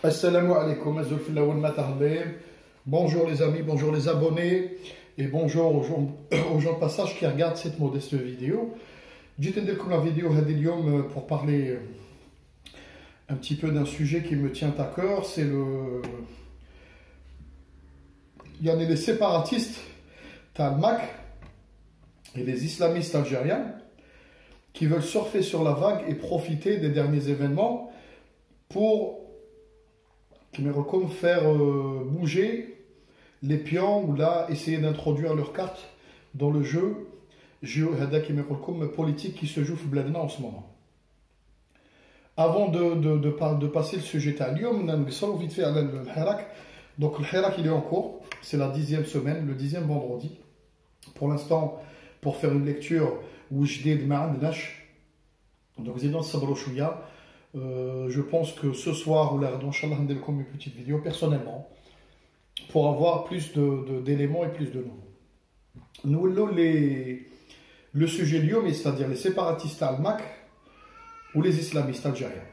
Assalamu alaikum, azulfillah wal matahbib. Bonjour les amis, bonjour les abonnés et bonjour aux gens de passage qui regardent cette modeste vidéo. J'ai tendu comme la vidéo Hadilium pour parler un petit peu d'un sujet qui me tient à cœur. C'est il y en a les séparatistes Talmak et les islamistes algériens qui veulent surfer sur la vague et profiter des derniers événements pour faire bouger les pions ou là essayer d'introduire leurs cartes dans le jeu politique qui se joue en ce moment. Avant de passer le sujet à Lyon, on a vite fait le Hirak. Donc le Hirak il est en cours, c'est la 10e semaine, le 10e vendredi. Pour l'instant, pour faire une lecture Wjdid Ma'andnash, donc Zidane Sabrochouya. Je pense que ce soir, ou là, Inch'Allah, on une petite vidéo personnellement pour avoir plus d'éléments et plus de noms. Nous, le sujet Lyon, c'est-à-dire les séparatistes al-Mak ou les islamistes algériens.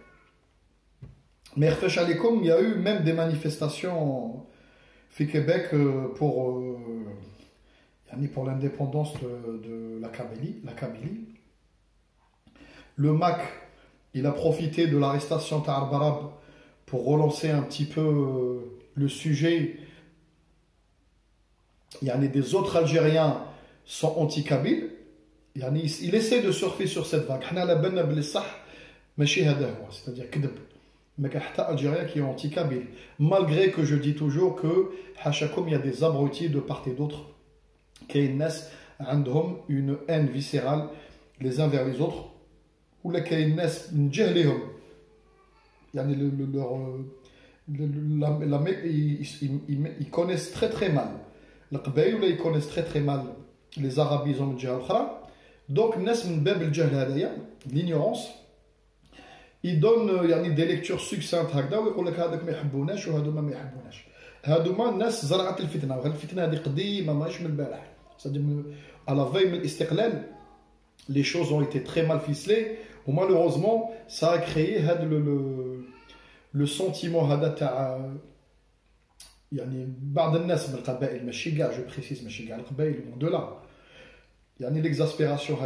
Mais il y a eu même des manifestations au Québec pour l'indépendance de la Kabylie. Le MAC, il a profité de l'arrestation Tahar Barab pour relancer un petit peu le sujet. Il y en a des autres Algériens sont anti-Kabyles. Il essaie de surfer sur cette vague. C'est-à-dire qu'il y a Algériens qui sont anti-Kabyles. Malgré que je dis toujours que il y a des abrutis de part et d'autre qui ont une haine viscérale les uns vers les autres. Ou là qu'il y a une جهلهم يعني ils connaissent très très mal القبائل ولا ils connaissent très très mal les arabisants من جهة أخرى. Donc الناس من باب الجهل هذايا l'ignorance ils donnent يعني des lectures succinctes هكذا ويقول لك هذاك ما يحبوناش وهذوما ما يحبوناش. هذوما الناس زرعت الفتنة وهذه الفتنة هذه قديمة ماهيش من البارح. C'est-à-dire à la veille من الاستقلال les choses ont été très mal ficelées. Ou malheureusement, ça a créé le sentiment je précise, l'exaspération,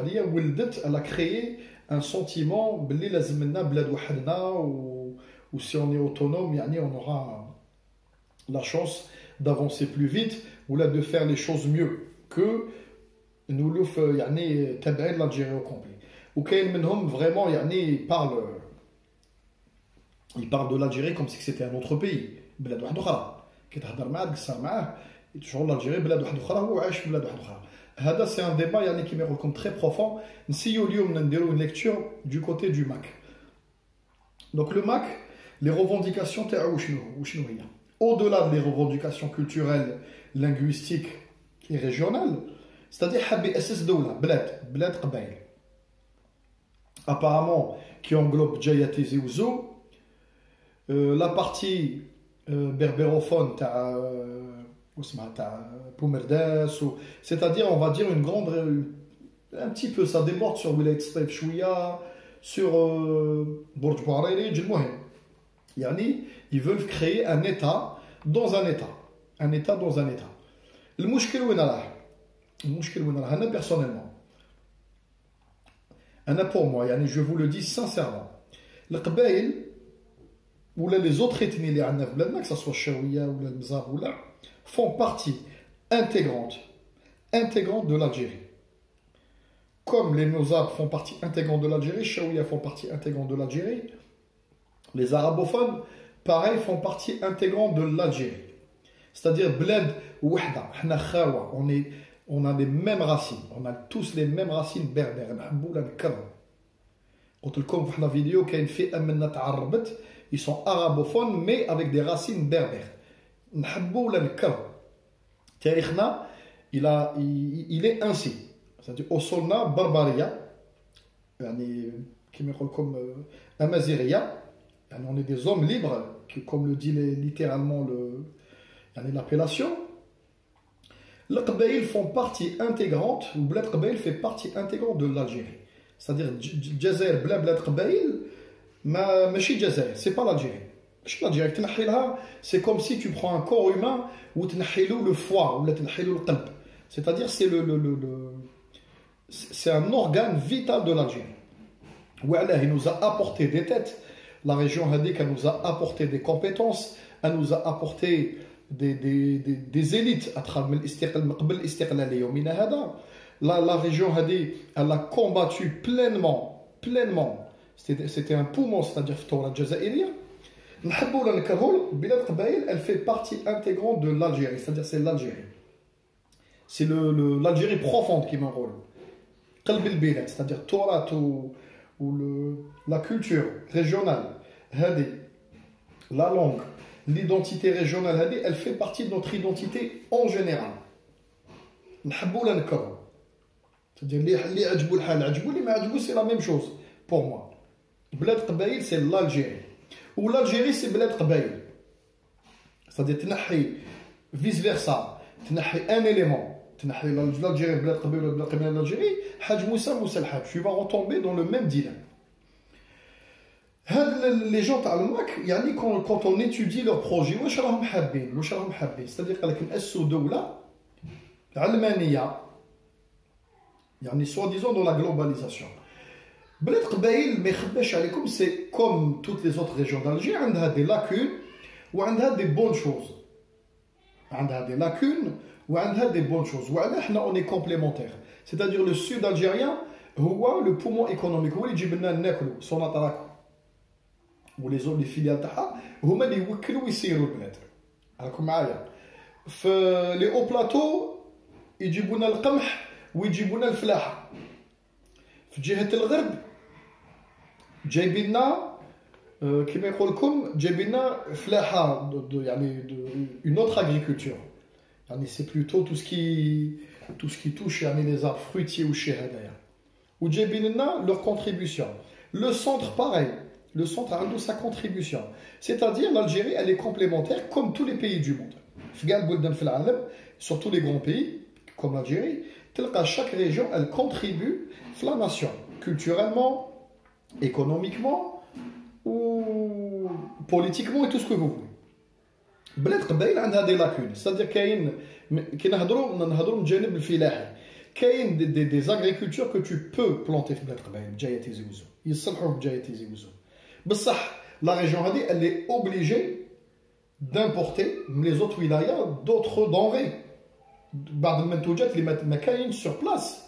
elle a créé un sentiment ou si on est autonome, on aura la chance d'avancer plus vite ou là de faire les choses mieux que nous l'Algérie au complet. Ou vraiment, il parle de l'Algérie comme si c'était un autre pays. Toujours l'Algérie, c'est un débat qui me très profond. Si on une lecture du côté du MAC. Donc le MAC, les revendications, au-delà des revendications culturelles, linguistiques et régionales, c'est-à-dire Bled Qabaïl. Apparemment, qui englobe Djayati Zewzo, la partie berbérophone, c'est-à-dire, on va dire, une grande. Un petit peu, ça déborde sur Wilayat Sfaïf Chouia, sur Bourj Bouarayri, Djilmohem. Ils veulent créer un État dans un État. Un État dans un État. Le mouchkil ouinala. Le mouchkil ouinala. Personnellement. Pour moi, je vous le dis sincèrement, les Qabaïl ou les autres ethnies, que ce soit Chaouia ou le Mzab, font partie intégrante de l'Algérie. Comme les Mozab font partie intégrante de l'Algérie, Chaouia font partie intégrante de l'Algérie, les arabophones, pareil, font partie intégrante de l'Algérie. C'est-à-dire, Bled ou Wahda, on a les mêmes racines, on a tous les mêmes racines berbères. Comme la vidéo qui a fait ils sont arabophones mais avec des racines berbères. Il est ainsi. C'est-à-dire au solna barbaria, qui me comme Amaziria, on est des hommes libres, comme le dit littéralement l'appellation. Les Qabaïl font partie intégrante, ou Bled Qabaïl fait partie intégrante de l'Algérie. C'est-à-dire, Djazair, Bled Qabaïl, Machi Djazair, c'est pas l'Algérie. C'est comme si tu prends un corps humain ou le foie ou le qalb. C'est-à-dire c'est un organe vital de l'Algérie. Il nous a apporté des têtes. La région Hadik nous a apporté des compétences, elle nous a apporté des élites à travers la région Hadik, elle a combattu pleinement. C'était un poumon, c'est-à-dire Ftora Jazaïria. Elle fait partie intégrante de l'Algérie, c'est-à-dire c'est l'Algérie. C'est l'Algérie profonde qui m'enrôle. C'est-à-dire Torah ou la culture régionale, la langue, l'identité régionale, elle fait partie de notre identité en général. C'est-à-dire c'est la même chose pour moi. Bled Qbaïl, c'est l'Algérie. Ou l'Algérie, c'est Bled Qbaïl. C'est-à-dire vice versa, un élément. L'Algérie, Bled Qbaïl, l'Algérie, Haj Moussa, Moussa el Haj. Tu vas retomber dans le même dilemme. Les gens quand on étudie leur projet, c'est-à-dire qu'ils sont doula almania, soi-disant dans la globalisation. Bled Qbaïl, c'est comme toutes les autres régions d'Alger, elle a des lacunes ou elle a des bonnes choses. Elle a des lacunes ou elle a des bonnes choses. On est complémentaires. C'est-à-dire le sud algérien, le poumon économique, son attaque. Ou les filiales هما اللي يوكلوا ويسيروا البلاد راكم معايا في لي او بلاطو يجيبوا لنا القمح ويجيبوا لنا الفلاحه في جهه الغرب جايبين لنا كما يقول لكم جايبين لنا فلاحه يعني une autre agriculture يعني c'est plutôt tout ce qui touche يعني les arbres fruitiers والشي هذايا وجايبين لنا leur contribution le centre pareil. Le centre a sa contribution. C'est-à-dire, l'Algérie, elle est complémentaire comme tous les pays du monde. Surtout les grands pays, comme l'Algérie, chaque région, elle contribue à la nation, culturellement, économiquement, ou politiquement, et tout ce que vous voulez. Bled Qbaïl a des lacunes. C'est-à-dire qu'il y a des agricultures que tu peux planter في بلاد قبايل بجاية تيزي وزو يصلحوا بجاية تيزي وزو بصح la région هذه elle est obligée d'importer les autres wilayas d'autres denrées بعض المنتوجات اللي ما كاينش sur place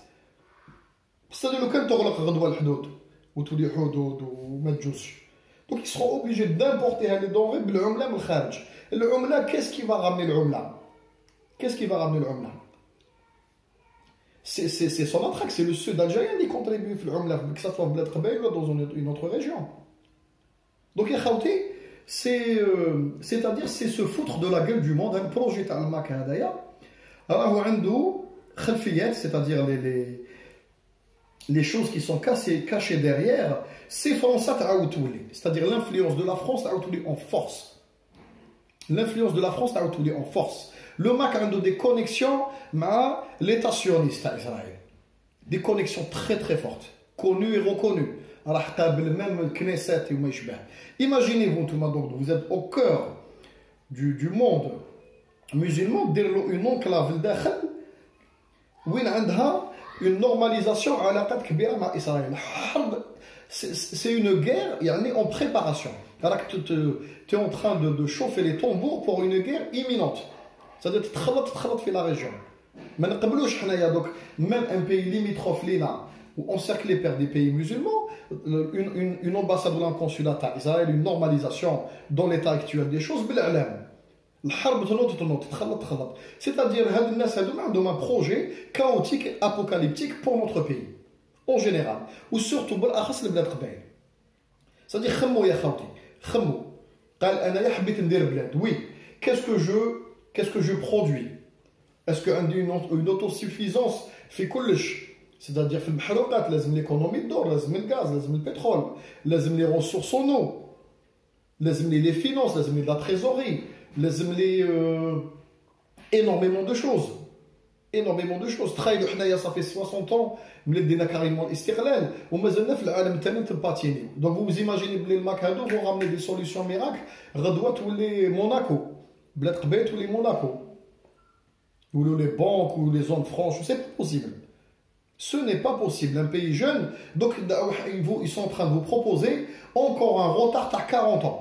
c'est-à-dire لو كان تغلق غدوه الحدود وتولي حدود وما تجوزش donc ils seront obligés d'importer les denrées بالعمله من الخارج العمله qu'est-ce qui va ramener العمله c'est son attraque, c'est le sud algérien qui contribue que ça soit Bled Qbaïl ou dans une autre région. Donc, c'est-à-dire, c'est se foutre de la gueule du monde, un projet à Al-Makadaya. Alors, c'est-à-dire les choses qui sont cachées derrière, c'est français, c'est-à-dire l'influence de la France en force. L'influence de la France en force. Le Mac a des connexions avec l'État sioniste à Israël. Des connexions très très fortes, connues et reconnues. Même le Knesset et Meishbeh. Imaginez-vous, donc, vous êtes au cœur du monde musulman, une enclave d'Akhel, où il y a une normalisation à la tête kbira avec Israël. C'est une guerre en préparation. Tu es en train de chauffer les tambours pour une guerre imminente. C'est-à-dire que tu la région. Donc, même un pays limitrophe, ou encerclé par des pays musulmans, une ambassade ou un consulat à Israël, une normalisation dans l'état actuel des choses, c'est-à-dire que nous un projet chaotique et apocalyptique pour notre pays, en général, ou surtout pour le Bled Qbaïl. C'est-à-dire, oui, qu'est-ce que je produis? Est-ce qu'une autosuffisance fait couche? C'est-à-dire في المحروقات لازم l'économie d'or, لازم الغاز, لازم البétrole, لازم les ressources en eau, لازم les finances, لازم la trésorerie, لازم énormément de choses. énormément de choses. تخيلوا حنايا صافي 60 ans ملي دينا كاريمون الاستقلال ومازلنا في العالم تاعنا تباتيني. دونك vous imaginez بلي الماك هادو vont ramener des solutions miracles غدوه تولي موناكو بلاد قبيله تولي موناكو ou les banques ou les zones franches, c'est pas possible. Ce n'est pas possible. Un pays jeune, donc ils sont en train de vous proposer encore un retard à 40 ans.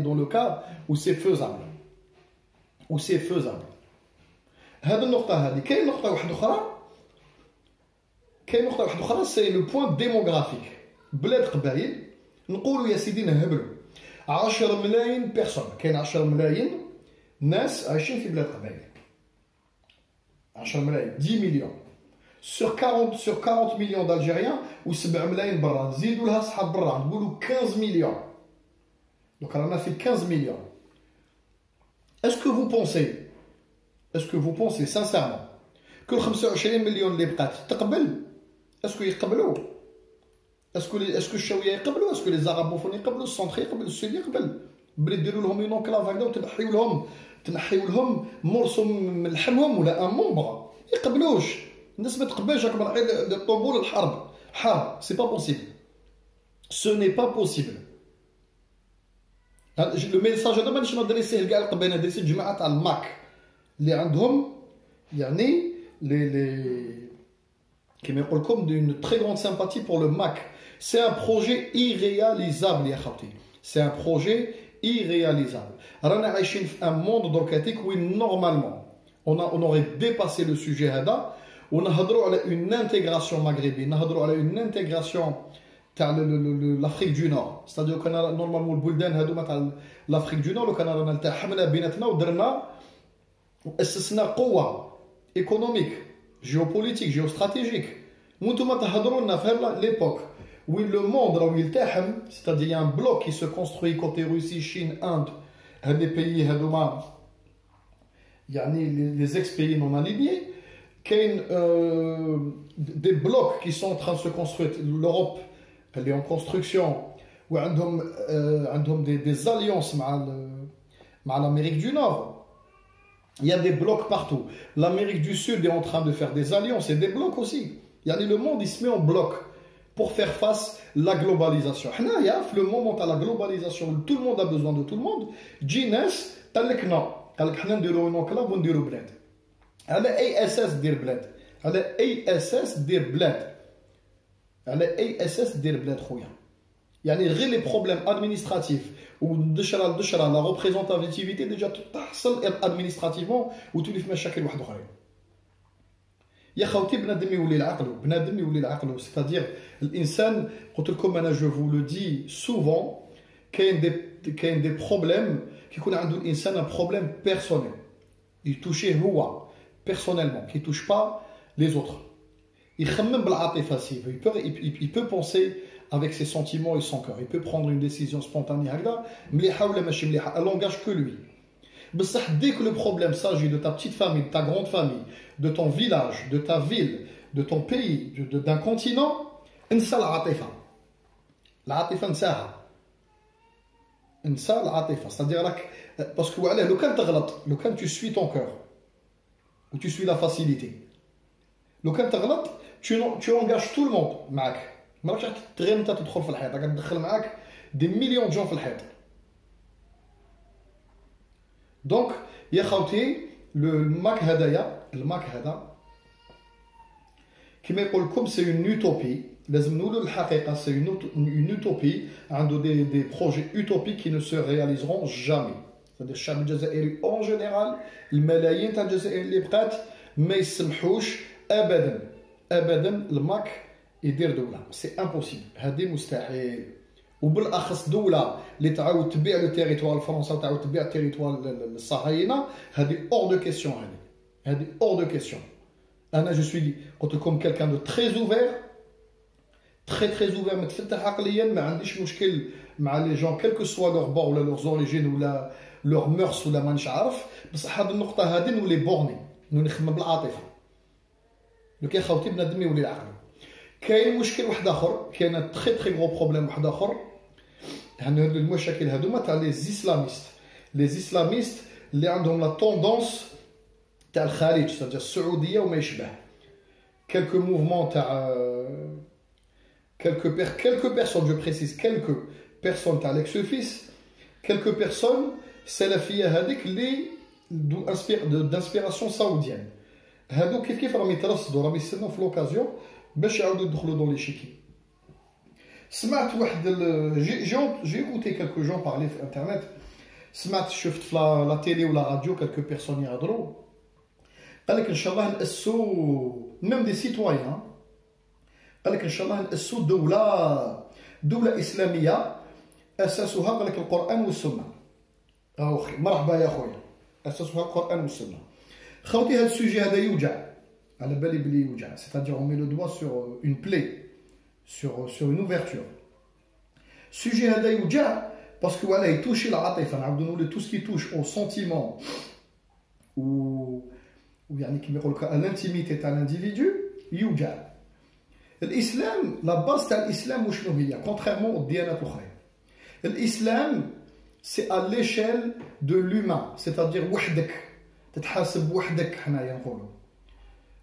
Dans le cas où c'est faisable. Où c'est faisable. C'est le point démographique. بلاد قبائل نقولوا يا سيدي نهبلوا 10 ملايين personnes. كاين 10 ملايين ناس عايشين في بلاد قبائل 10 ملايين 10 مليون sur 40 millions d'Algériens و 7 ملايين برا نزيدوا لها صحاب برا نقولوا 15 مليون دونك رانا في 15 مليون est-ce que vous pensez sincèrement que 25 مليون اللي بقات تقبل est-ce que يقبلوا est-ce que الشاويه يقبلوا est-ce que les arabophones يقبلوا السنتر يقبل السود يقبل بلي ديروا لهم اون انكلاف هكذا تنحيو لهم مرسو من لحمهم ولا ان مومبر يقبلوش الناس ما تقبلش راكم رايحين للطبول الحرب حرب سي با بوسيبل سو ني با بوسيبل لو ميساج هذا مانيش ندريسيه لكاع القبائل ندريسيه الجماعه تاع الماك اللي عندهم يعني لي كيما يقول لكم دون تري غروند سامباتي بور لو ماك سي ان بروجي ايرياليزابل يا خوتي سي ان بروجي irréalisable. رانا عايشين في un monde دركاتيك وين نورمالمون on aurait dépassé le sujet هذا ونهضروا على une intégration maghrébine نهضروا على une intégration تاع l'Afrique du Nord. c'est-à-dire كان نورمالمون البلدان هذوما تاع l'Afrique du Nord لو كان رانا التحمنا بيناتنا ودرنا اسسنا قوه ايكونوميك جيوبوليتيك جيوستراتيجيك وانتم تهضروا لنا في ليبوك où le monde où il t'aime, c'est-à-dire il y a un bloc qui se construit côté Russie, Chine, Inde, des pays les ex-pays non alignés, qu'il y a des blocs qui sont en train de se construire. L'Europe, elle est en construction, où des alliances avec l'Amérique du Nord. Il y a des blocs partout. L'Amérique du Sud est en train de faire des alliances et des blocs aussi. Le monde il se met en bloc pour faire face à la globalisation. Le moment où la globalisation, tout le monde a besoin de tout le monde, Gines, t'as non. Alors qu'on dirait un enclave, on dirait bled. على أي أساس دير بلاد؟ على أي أساس دير بلاد؟ على أي أساس دير بلاد خويا؟ يعني غير لي بروبليم ادمينستراتيف ودشرة لا ريبريزونتاتيفيتي ديجا تحصل ادمينستراتيفمون وتولي في مشاكل واحد اخرين. يا خوتي بنادم يولي العقل سيتادير الانسان قلت لكم انا جو فو لو دي سوفون كاين دي بروبليم كيكون عنده الانسان ان بروبليم بيرسونيل يتوشيه هو بيرسونيلمون كي توش با لي زوتر يخمم بالعاطفه سي il peut penser avec ses sentiments et son cœur il peut prendre une décision spontanée هكذا مليحه ولا ماشي مليحه elle engage que lui. بصح dès que le problème s'agit de ta petite famille, de ta grande famille, de ton village, de ta ville, de ton pays, d'un continent, انسى العاطفه. العاطفه انساها. انسى العاطفه، c'est-à-dire راك باسكو علاه لو كان تغلط، لو كان tu suis ton cœur ou tu suis la facilité. لو كان تغلط tu engages tout le monde معاك. ما راكش غير انت تدخل في الحيط، راك تدخل معاك دي مليون جون في الحيط. Donc, يا خوتي الماك هدايا الماك هذا كما يقول لكم سي اون اوتوبي لازم نقولوا الحقيقه سي اون اوتوبي عنده دي بروجي اوتوبي qui ne se réaliseront jamais. c'est-à-dire الشعب الجزائري اون جينيرال الملايين تاع الجزائر اللي بقات ما يسمحوش ابدا الماك يدير دوله سي امبوسيبل هذه مستحيل. وبالاخص دوله اللي تعاود تبيع لو تيريتوار فرنسا وتعاود تبيع التيريتوار الصهاينه هذه اور دو كيسيون هذه اور دو كيسيون. انا جو سوي قلت لكم كالكان دو تري اوفير تري اوفير متفتح عقليا ما عنديش مشكل مع لي جون كيلكو سوا لور بور ولا لور زوريجين ولا لور مورس ولا مانيش عارف بصح هذه النقطه هذه نولي بورني نخمم بالعاطفه. دونك يا خوتي بنادم يولي العقل. كاين مشكل واحد اخر كاين تري غرو بروبليم واحد اخر هاد المشاكل هذوما تاع لي اسلاميست اللي عندهم لا توندونس تاع الخارج c'est-à-dire السعوديه وما يشبه quelques mouvements تاع quelques personnes je précise quelques personnes تاع l'ex-fils quelques personnes salafiyya هذيك اللي d'inspiration saoudienne هادو كيف راهم يترصدوا راهم يستناو في لوكازيون باش يعاودوا يدخلوا دون ليشيكي سمعت واحد j'ai écouté quelques gens parler في internet سمعت شفت في لا تيلي ولا راديو quelques personnes يهضروا قال لك ان شاء الله نأسوا même des citoyens قال لك ان شاء الله نأسوا دولة إسلامية أساسها قال لك القرآن والسنة أخي مرحبا يا خويا أساسها القرآن والسنة خوتي هذا السوجي هذا يوجع على بالي بلي يوجع c'est-à-dire on met le doigt sur une plaie sur une ouverture sujet هذا يوجع parce que voilà il touche العاطفة نعاودو نقولوا tout ce qui touche au sentiment ou يعني كيما يقول لك à l'intimité تاع l'individu يوجع الإسلام لا باز تاع الإسلام وشنو هي contrairement aux ديانات الأخرى الإسلام c'est à l'échelle de l'humain c'est-à-dire وحدك تتحاسب وحدك حنايا نقولوا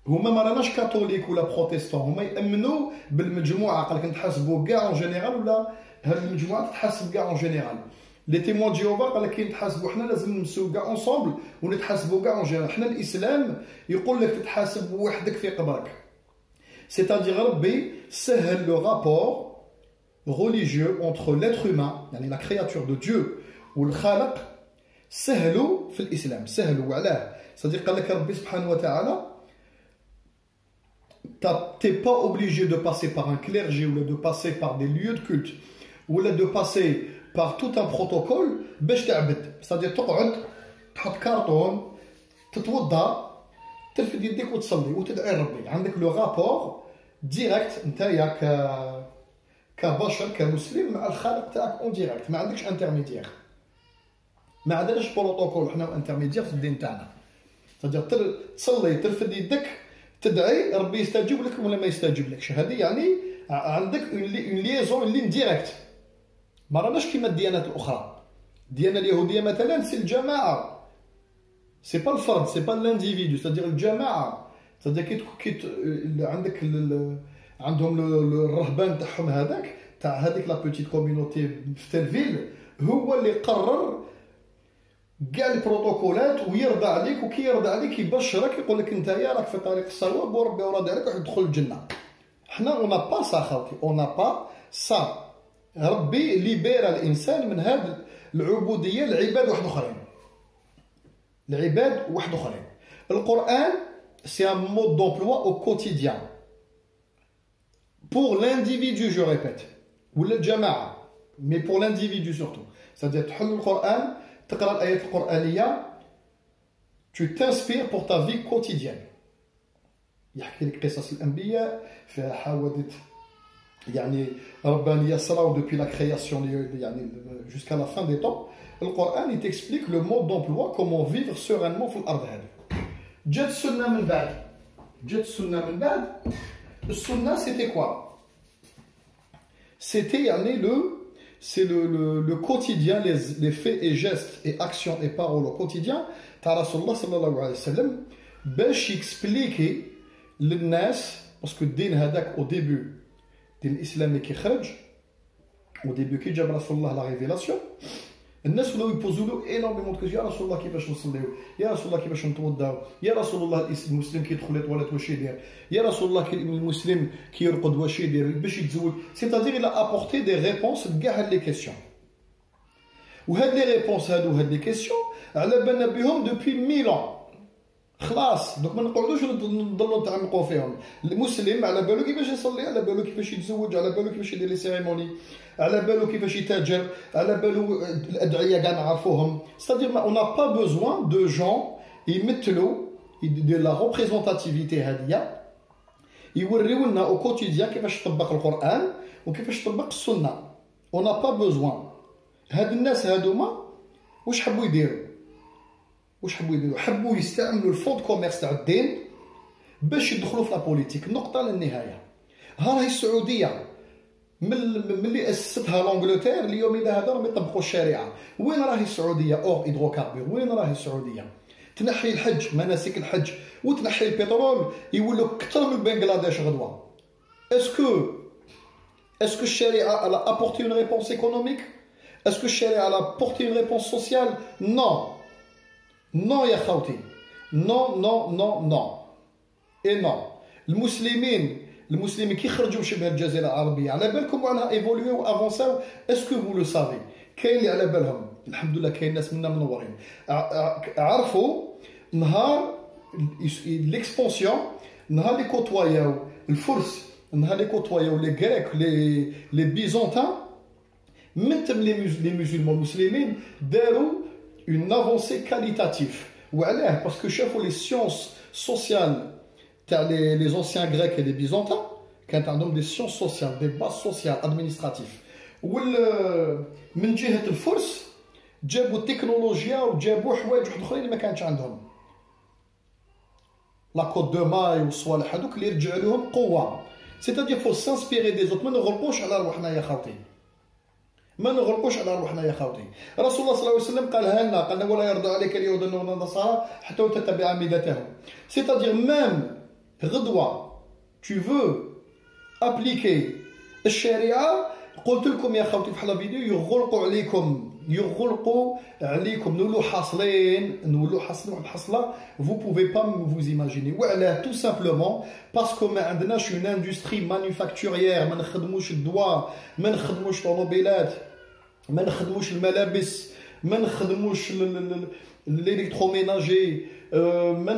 هما ما راناش كاثوليك ولا بروتستان هما يامنوا بالمجموعه قال لك نتحاسبوا كاع اون جينيرال ولا هذه المجموعه تتحاسب كاع اون جينيرال لي تيمون دو جيوفا قال لك كي نتحاسبوا حنا لازم نمسوا كاع اونصومبل ونتحاسبوا كاع اون جينيرال حنا الاسلام يقول لك تتحاسب وحدك في قبرك c'est-à-dire ربي سهل لو رابور religieux entre l'être humain يعني la créature de Dieu والخالق سهلوا في الاسلام سهلوا وعلاه c'est-à-dire قال لك ربي سبحانه وتعالى t'es pas obligé de passer par un clergé ou de passer par des lieux de culte ou de passer par tout un protocole باش تعبد c'est-à-dire تقعد تحط كارطون تتوضا ترفد يديك وتصلي وتدعي ربي عندك لو رابور ديريكت نتايا كبشر كمسلم مع الخالق تاعك اون ديريكت ما عندكش انترميديير ما عندناش بروتوكول حنا انترميديير في الدين تاعنا c'est-à-dire تصلي ترفد يدك تدعي ربي يستجيب لك ولا ما يستجيب لكش هذه يعني عندك اون ليزون لين ديريكت ما راناش كيما الديانات الاخرى الديانه اليهوديه مثلا سي الجماعه سي با الفرد سي با لانديفيدو c'est-à-dire الجماعه c'est-à-dire كي عندك عندهم الرهبان تاعهم هذاك تاع هذيك لا بوتيت كوميونيتي في تلفيل هو اللي قرر كاع البروتوكولات ويرضى عليك وكي يرضى عليك يبشرك يقول لك نتايا راك في طريق الصواب وربي راضي عليك راح تدخل الجنه حنا اون با سا خوتي اون با سا ربي ليبيرا الانسان من هذه العبوديه لعباد واحد اخرين العباد واحد اخرين القران سي ان مود دومبلوا او كوتيديان pour l'individu je répète ولا الجماعه mais pour l'individu surtout c'est-à-dire تحل القران تقرأ الآيات القرآنية tu t'inspires pour ta vie quotidienne يحكي لك قصص الأنبياء فيها حوادث يعني ربانية صراو depuis la création يعني jusqu'à la fin des temps القرآن il t'explique le mode d'emploi comment vivre sereinement في الأرض هذه جات السنة من بعد السنة c'était quoi c'était يعني c'est le quotidien, les faits et gestes et actions et paroles au quotidien تاع رسول الله صلى الله عليه وسلم باش يكسبليكي للناس باسكو الدين هذاك au début الدين الاسلامي كي خرج au début كي جاب رسول الله لا ريفيلاسيون الناس ولاو يبوزوا له اينورمون دو يا رسول الله كيفاش نصليو يا رسول الله كيفاش نتوضاو يا رسول الله المسلم كي يدخل للطواليت واش يدير يا رسول الله المسلم كي يرقد واش يدير باش يتزوج c'est-à-dire il a apporté des réponses لكاع هاد لي كيسيون وهاد لي ريبونس هادو هاد لي كيسيون على بالنا بهم depuis 1000 ans خلاص دوك ما نقعدوش نضلوا نتعمقوا فيهم المسلم على بالو كيفاش يصلي على بالو كيفاش يتزوج على بالو كيفاش يدير لي سيريموني على بالو كيفاش يتاجر على بالو الادعيه كاع نعرفوهم c'est-à-dire on n'a pas besoin de gens يمثلوا de la représentativité هذه يوريو لنا au quotidien كيفاش تطبق القرآن وكيفاش تطبق السنه on n'a pas besoin هاد الناس هادوما واش حبوا يديروا حبوا يستعملوا الفوند كوميرس تاع الدين باش يدخلوا في لا بوليتيك نقطه للنهايه ها راهي السعوديه من اللي اسستها لانجلتير اليوم اذا هذا راهم يطبقوا الشريعه وين راهي السعوديه اور هيدروكاربور وين راهي السعوديه تنحي الحج مناسك الحج وتنحي البترول يولوا اكثر من بنغلاديش غدوه. Est-ce que Sharia a apporté une réponse économique? Est-ce que Sharia a apporté une réponse sociale? Non. Non, ya khawti. Non, non, non, non. Et non. المسلمين كي خرجوا من شبه الجزيره العربيه على بالكم انها ايفوليو افونساو؟ اسكو فو لو سافي؟ كاين اللي على بالهم الحمد لله، كاين ناس منا منورين عرفوا نهار ليكسبونسيون، نهار لي كوتواياو الفرس، نهار لي كوتواياو لي غريك لي بيزونتان، من تم لي مسلمون المسلمين داروا اون افونسي كاليتاتيف. وعلاه؟ باسكو شافوا لي سيونس سوسيال تاع لي anciens grecs et les byzantins كانت عندهم دي سيونس سوسيال، دي باس سوسيال ادمينستراتيف. من جهه الفرس جابوا التكنولوجيا وجابوا حوايج واحد اخرين ما كانتش عندهم، لا كوت دو ماي والصوالح هذوك اللي يرجع لهم قوه. سيتادير فو سانسبيري دي زوت، ما نغلقوش على روحنا يا خاوتي، ما نغلقوش على روحنا يا خاوتي. رسول الله صلى الله عليه وسلم قالها لنا، قالنا ولا يرضى عليك اليهود والنصارى حتى تتبع ملتهم. سيتادير ميم غدوه tu veux appliquer الشريعه، قلت لكم يا خوتي في الفيديو يغلقوا عليكم نولوا حاصلين واحد الحصله vous pouvez pas vous imaginer. وعلاه؟ tout simplement parce que ما عندناش une industrie manufacturière، ما نخدموش الدواء، ما نخدموش طوموبيلات، ما نخدموش الملابس، ما نخدموش الالكتروميناجي، ما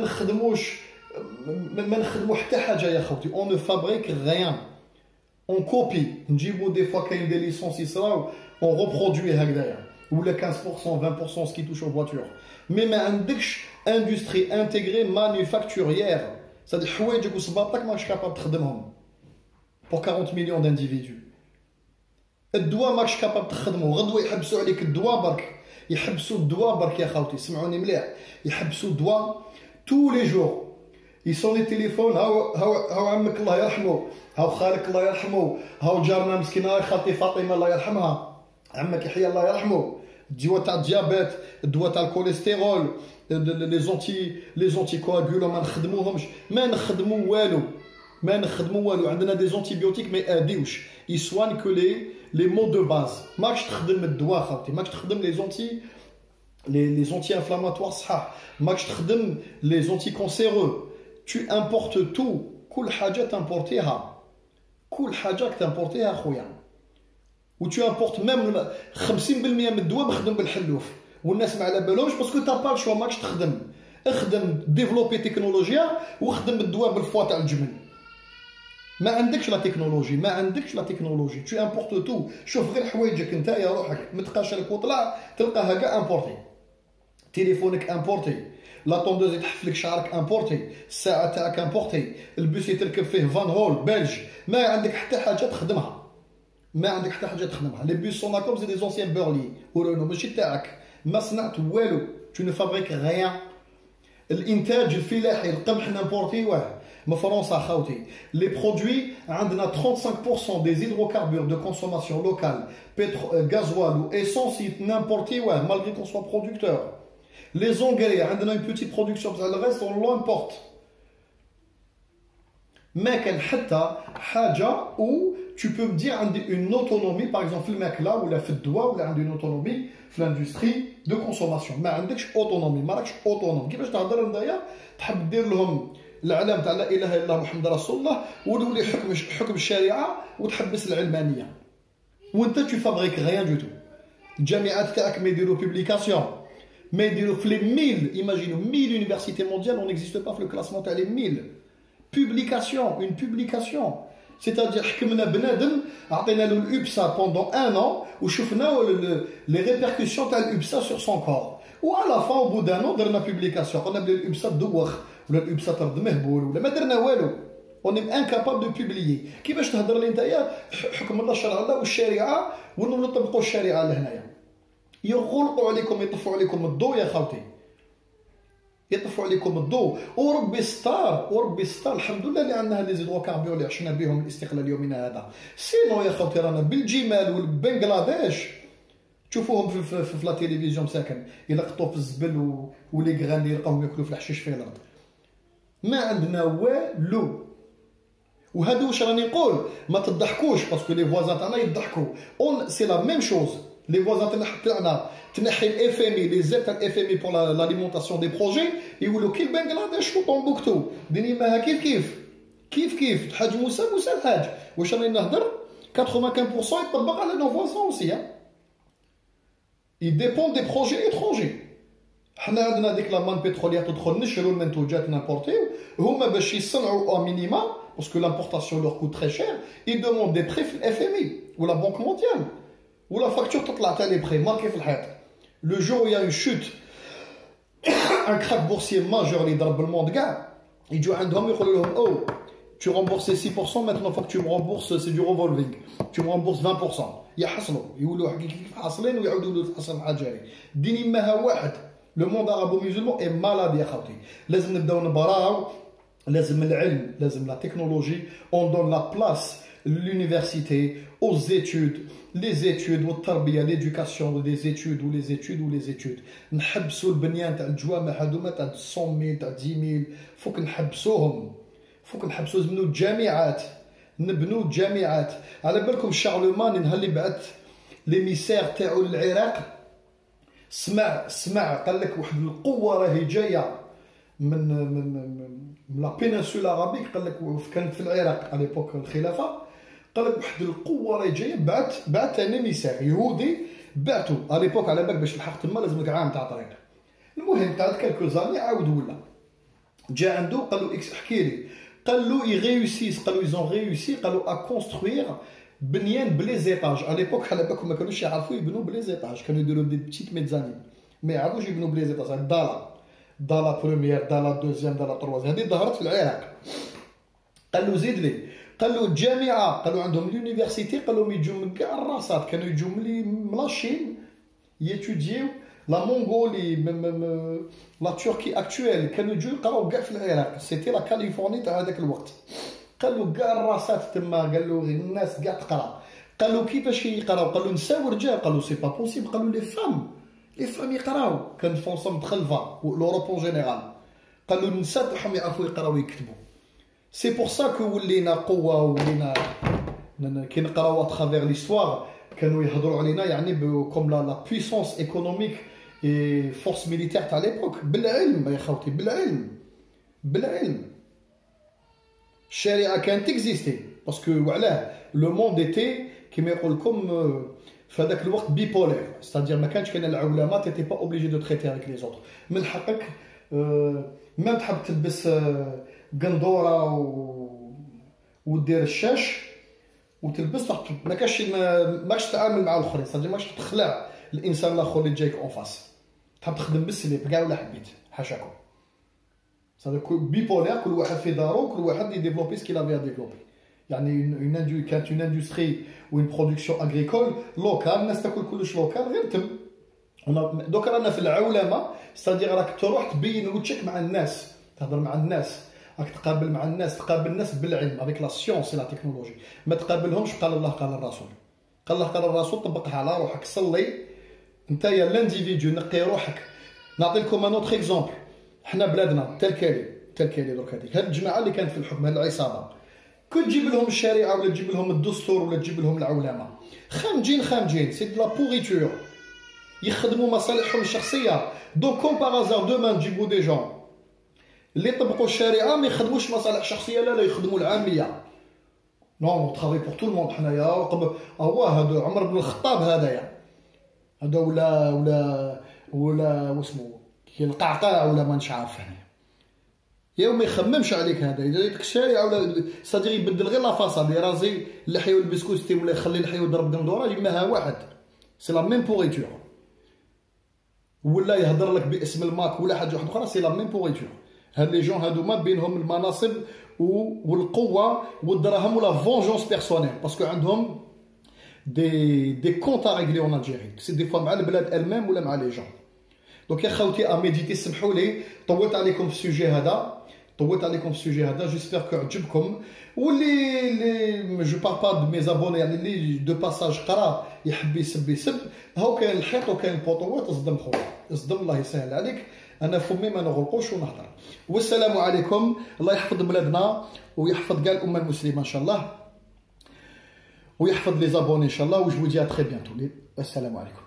نخدمو حتى حاجه يا خوتي. on ne fabrique rien، on copie. نجيبو دي فوا كاين دي ليسونس يصراو on reproduit هكذايا، ولا 15% 20% ce qui touche aux voitures. مي ما عندكش industrie intégrée manufacturière، c'est-à-dire حوايجك وصباطك ماكش كاباب تخدمهم pour 40 millions d'individus. الدواء ماكش كاباب تخدمه، غدوه يحبسوا عليك الدواء برك، يحبسوا الدواء برك يا خوتي، سمعوني مليح، يحبسوا الدواء tous les jours. يصوني التليفون، هاو عمك الله يرحمه، هاو خالك الله يرحمه، هاو جارنا مسكينه هاي خالتي فاطمه الله يرحمها، عمك يحيى الله يرحمه، الدواء تاع الديابيت، الدواء تاع الكوليسترول، لي زونتي كواغولون ما نخدمو والو، عندنا دي زونتيبيوتيك ما ياديوش يسوان كو لي مو دو باز. ماكش تخدم الدواء خاوتي، ماكش تخدم لي زونتي انفلاماتوار صحاح، ماكش تخدم لي زونتي كونسيرو. tu importes tout، كل حاجه تامبورتيها، كل حاجه تامبورتيها خويا. و tu importes même 50% من الدواء مخدوم بالحلوف، والناس ما على بالهمش باسكو تا با شوا، ماكش تخدم، اخدم ديفلوبي تكنولوجيا وخدم الدواء بالفوا تاع الجمل. ما عندكش لا تكنولوجي، tu importes tout. شوف غير حوايجك انت يا روحك متقاشرك وطلع تلقاها كاع امبورتي، تليفونك امبورتي، لا طوندوز يتحف لك شعرك امبورتي، الساعه تاعك امبورتي، البوس تركب فيه فان هول بلج، ما عندك حتى حاجه تخدمها، لي بوس سوناكوم سي دي زونسيان بورلي ورونو ماشي تاعك، ما صنعت والو، tu ne fabriques rien. الانتاج الفلاحي القمح نامبورتيوه من فرنسا خاوتي. لي برودوي عندنا 35% des hydrocarbures de consommation locale، gasoil ou essence نامبورتيوه malgré qu'on soit producteur. Les engrais عندنا une petite production، بصح le reste on l'importe. ما كان حتى حاجه où tu peux me dire عندي une autonomie par exemple في الماكله ولا في الدواء، ولا عندي une autonomie في l'industrie de consommation. ما عندكش autonomie، ما راكش autonome. كيفاش تهضر نتايا تحب دير لهم العلام تاع لا اله الا الله محمد رسول الله وتولي حكم الشريعه وتحبس العلمانيه، وانت tu fabriques rien du tout. الجامعات تاعك ما يديروا publication، ما يديروا في les 1000، imaginons 1000 universités mondiales, on n'existe pas في le classement تاع les 1000 publication، une publication. C'est-à-dire حكمنا بنادم عطينا له الUPSA pendant 1 an وشفنا les répercussions تاع الUPSA sur son corps، و à la fin au bout d'un an درنا publication قلنا بلي الUPSA دوخ ولا الUPSA ترد مهبول ولا ما درنا والو. on est incapable de publier. كيفاش تهضر لي نتايا حكم الله شرع الله والشريعه ونطبقوا الشريعه لهنايا؟ يغلقوا عليكم، يطفوا عليكم الضوء يا خاوتي، يطفوا عليكم الضوء. وربي ستار الحمد لله اللي عندنا لي زيدروكاربور اللي عشنا بهم الاستقلال يومنا هذا. سينو يا خوتي رانا بالجمال والبنغلاديش تشوفوهم في لا تيليفزيون مساكن يلقطوا في الزبل ولي غران اللي يلقاوهم ياكلوا في الحشيش في الارض. ما عندنا والو. وهذا واش راني نقول، ما تضحكوش باسكو لي فوازان تاعنا يضحكوا. اون سي لا ميم شوز. لي فوازان تاعنا تنحي الاف ام اي، لي زيت تاع الاف ام اي بور لاليمونطاسيون دي بروجي، يقولوا كي بنغلاديش وطومبوكتو ديما كيف الحاج موسى الحاج. واش راني نهضر 95% يطبق على نو فوازان اوسي. il dépend des projets étrangers. حنا عندنا ديك لا مان بتروليه تدخل نشروا المنتوجات نامبورتيو، هما باش يصنعوا او مينيما باسكو لامبورطاسيون لور كوت تري شير، يدوموند دي بري في الاف ام اي ولا بنك مونديال ولا فاكتور تطلع تاع لي بري ماركي في الحيط. لو جور يا اون شوت ان كراك بورسيي ماجور اللي ضرب الموند كاع، يجوا عندهم يقولوا لهم او tu rembourses 6%, maintenant faut que tu me rembourses, c'est du revolving, tu me rembourses 20%. يحصلوا يقولوا كيف حاصلين ويعاودوا له تحصل حاجه هذه. ديني ماها واحد. لو موند عربو ميزولمون اي مالاد يا خوتي. لازم نبداو نبراو، لازم العلم، لازم لا تكنولوجي. اون دون لا بلاس l'université, aux études, les études والتربيه، l'éducation des études ou les études. نحبسوا البنيان تاع الجوامع هذوما تاع 100,000 تاع 10,000، فوق نحبسوهم. فوق نحبسوا نبنوا الجامعات، نبنوا الجامعات. على بالكم شارلمان نهار اللي بعث ليميسير تاعو للعراق، سمع قال لك واحد القوه راهي جايه من لا بينانسولا عربيك، قال لك كانت في العراق على ليبوك الخلافه، قال لك واحد القوه راهي جايه. بعث ليميسير يهودي، بعثو على ليبوك على بالك باش تلحق تما لازم لك عام تاع طريق. المهم قعد كالكو زاني عاود ولا جا عنده قال له احكي لي، قال له يغيوسيس، قالوا ايزون ريوسي، قالوا ا كونستروير بنيان بلي زيتاج. على ليبوك على بالكم ما كانوش يعرفوا يبنوا بلي زيتاج، كانوا يديروا دي بتيت ميزاني، ما يعرفوش يبنوا بلي زيتاج. دالا بروميير، دالا دوزيام، دالا تروازيام، هذه ظهرت في العراق. قال له زيد لي، قال له الجامعه، قالوا عندهم لونيفرسيتي، قالوا يجوا من كاع الراسات، كانوا يجوا من لاشين يتوديو لا مونغولي، لا تركي اكتويل، كانوا يجوا يقراو كاع في العراق. سيتي لا كاليفورني تاع هذاك الوقت. قال له كاع الراسات تما، قال له الناس كاع تقرا. قال له كيفاش يقراو؟ قال له نساو ورجال. قال له سي با بوسيبل. قالوا لي فام يقراو. كان فرنسا متخلفه والاوروب اون جينيرال. قال له النساء تاعهم يعرفوا يقراو ويكتبوا. سي بور سا كو ولينا قوه، ولينا كي نقراو اترافير ليستوار كانوا يهضروا علينا يعني كوم لا بويسونس ايكونوميك اي فورس ميليتير تاع ليبوك. بالعلم يا خوتي، بالعلم. الشريعه كانت تكزيستي باسكو وعلاه لو موند ايتي كيما يقول لكم في هذاك الوقت بيبولير، ستادير ما كانش كاين العولمه، تيتي با اوبليجي دو تريتي افيك لي زوتر. من حقك ما تحب تلبس قندوره ودير الشاش وتلبس ما كاش ماكش تتعامل مع الاخرين، ستادير ماكش تخلع الانسان الاخر اللي جايك اون فاس. تحب تخدم بالسليب كاع ولا حبيت، حاشاكم. ستادير بيبولير، كل واحد في دارو، كل واحد يديفلوبي سكي لافي ديفلوبي. يعني كانت اون اندستري وين برودكسيون اغريكول لوكال، الناس تاكل كلش لوكال غير تم. دوك رانا في العولمه، ستادير راك تروح تبين وجهك مع الناس، تهضر مع الناس، راك تقابل مع الناس، تقابل الناس بالعلم افيك لا سيونس لا تكنولوجي. ما تقابلهمش قال الله قال الرسول، قال الله قال الرسول، طبقها على روحك. صلي انت يا لانديفيديو، نقي روحك. نعطي لكم ان اوتر اكزومبل. حنا بلادنا تلكالي درك هذيك هاد الجماعه اللي كانت في الحكم، هاد العصابه، كي تجيب لهم الشريعه ولا تجيب لهم الدستور ولا تجيب لهم العولمه، خامجين سي دو لا بوريتور، يخدموا مصالحهم الشخصيه. دونك كوم باغازار دومان تجيبوا دي جون اللي يطبقوا الشريعه ما يخدموش مصالح شخصيه، لا يخدموا العاميه. نو ترافي بور تو الموند. حنايا هذا عمر بن الخطاب، هذايا هذا ولا واسمو كي القعقاع ولا ما نش عارف هنا، يا ما يخممش عليك. هذا اذا ديك الشارع ولا صديق يبدل غير لا فاصاد، يرازي اللحيه والبسكوت ولا يخلي اللحيه ويضرب قندوره، يماها واحد سي لا ميم بوريتور. ولا يهضر لك باسم الماك ولا حاجه واحده اخرى، سي لا ميم بوريتور. هاد لي جون هادوما بينهم المناصب والقوه والدراهم ولا فونجونس بيرسونيل، باسكو عندهم دي كونت ا ريغلي اون الجيري، سي دي فوا مع البلاد المام ولا مع لي جون. دونك يا خوتي اميديتي، سمحوا لي طولت عليكم في السوجي هذا. طولت عليكم في السوجي هذا. جيسبر كو عجبكم. واللي جو بار با دو مي زابوني يعني اللي دو باساج قرا يحب يسب هاو كاين الحيط وكاين البوطوات. اصدم خويا اصدم، الله يسهل عليك. انا فمي ما نغلقوش ونهضر. والسلام عليكم. الله يحفظ بلادنا ويحفظ كاع الامه المسلمه ان شاء الله، ويحفظ لي زابوني ان شاء الله. وجو دي ا تري بيانتو. السلام عليكم.